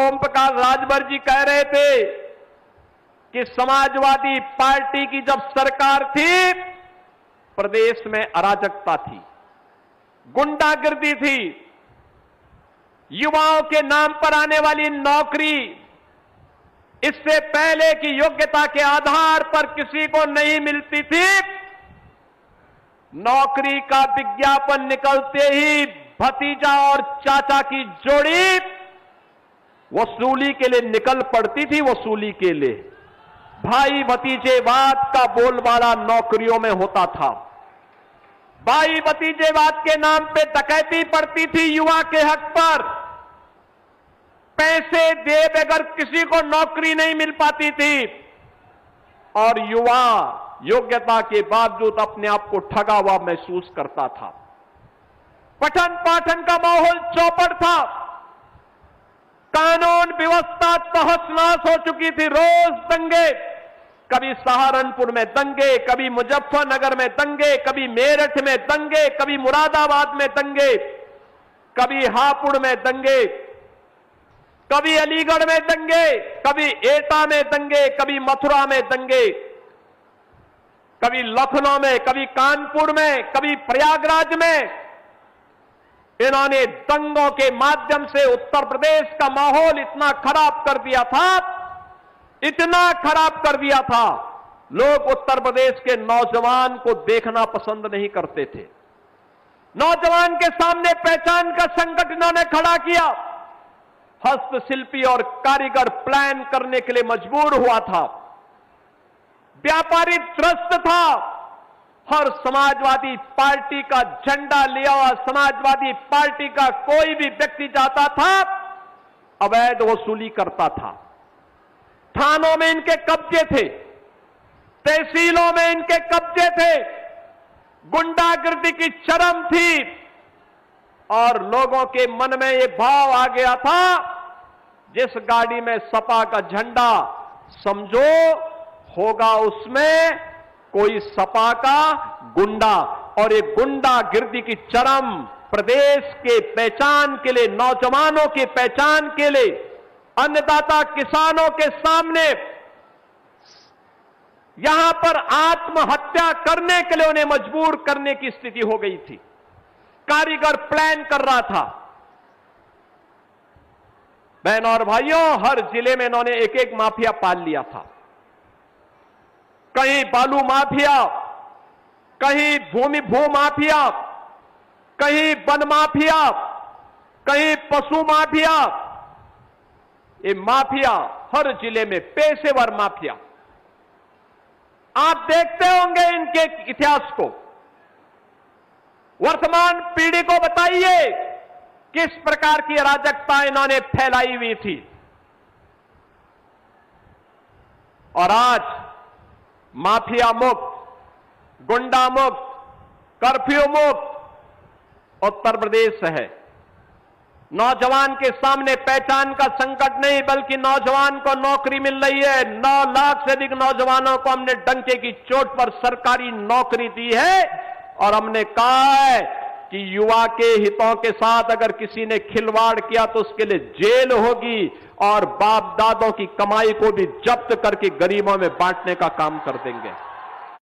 ओम प्रकाश राजभर जी कह रहे थे कि समाजवादी पार्टी की जब सरकार थी, प्रदेश में अराजकता थी, गुंडागिर्दी थी, युवाओं के नाम पर आने वाली नौकरी इससे पहले की योग्यता के आधार पर किसी को नहीं मिलती थी। नौकरी का विज्ञापन निकलते ही भतीजा और चाचा की जोड़ी वसूली के लिए निकल पड़ती थी। वसूली के लिए भाई भतीजेवाद का बोलबाला नौकरियों में होता था। भाई भतीजेवाद के नाम पे डकैती पड़ती थी युवा के हक पर। पैसे दे बगैर किसी को नौकरी नहीं मिल पाती थी और युवा योग्यता के बावजूद अपने आप को ठगा हुआ महसूस करता था। पठन पाठन का माहौल चौपट था। कानून व्यवस्था तहस-नहस हो चुकी थी। रोज दंगे, कभी सहारनपुर में दंगे, कभी मुजफ्फरनगर में दंगे, कभी मेरठ में दंगे, कभी मुरादाबाद में दंगे, कभी हापुड़ में दंगे, कभी अलीगढ़ में दंगे, कभी एटा में दंगे, कभी मथुरा में दंगे, कभी लखनऊ में, कभी कानपुर में, कभी प्रयागराज में। इन्होंने दंगों के माध्यम से उत्तर प्रदेश का माहौल इतना खराब कर दिया था, इतना खराब कर दिया था, लोग उत्तर प्रदेश के नौजवान को देखना पसंद नहीं करते थे। नौजवान के सामने पहचान का संकट इन्होंने खड़ा किया। हस्तशिल्पी और कारीगर प्लान करने के लिए मजबूर हुआ था। व्यापारी त्रस्त था। हर समाजवादी पार्टी का झंडा लिया हुआ समाजवादी पार्टी का कोई भी व्यक्ति जाता था, अवैध वसूली करता था। थानों में इनके कब्जे थे, तहसीलों में इनके कब्जे थे, गुंडागिर्दी की चरम थी और लोगों के मन में यह भाव आ गया था, जिस गाड़ी में सपा का झंडा, समझो होगा उसमें कोई सपा का गुंडा। और एक गुंडागिर्दी की चरम प्रदेश के पहचान के लिए, नौजवानों की पहचान के लिए, अन्नदाता किसानों के सामने यहां पर आत्महत्या करने के लिए उन्हें मजबूर करने की स्थिति हो गई थी। कारीगर प्लान कर रहा था। बहनों और भाइयों, हर जिले में इन्होंने एक एक माफिया पाल लिया था। कहीं बालू माफिया, कहीं भू माफिया, कहीं वन माफिया, कहीं पशु माफिया। ये माफिया हर जिले में, पेशेवर माफिया। आप देखते होंगे इनके इतिहास को। वर्तमान पीढ़ी को बताइए किस प्रकार की अराजकता इन्होंने फैलाई हुई थी। और आज माफिया मुक्त, गुंडा मुक्त, कर्फ्यू मुक्त उत्तर प्रदेश है। नौजवान के सामने पहचान का संकट नहीं, बल्कि नौजवान को नौकरी मिल रही है। 9 लाख से अधिक नौजवानों को हमने डंके की चोट पर सरकारी नौकरी दी है और हमने कहा है कि युवा के हितों के साथ अगर किसी ने खिलवाड़ किया तो उसके लिए जेल होगी और बाप दादों की कमाई को भी जब्त करके गरीबों में बांटने का काम कर देंगे।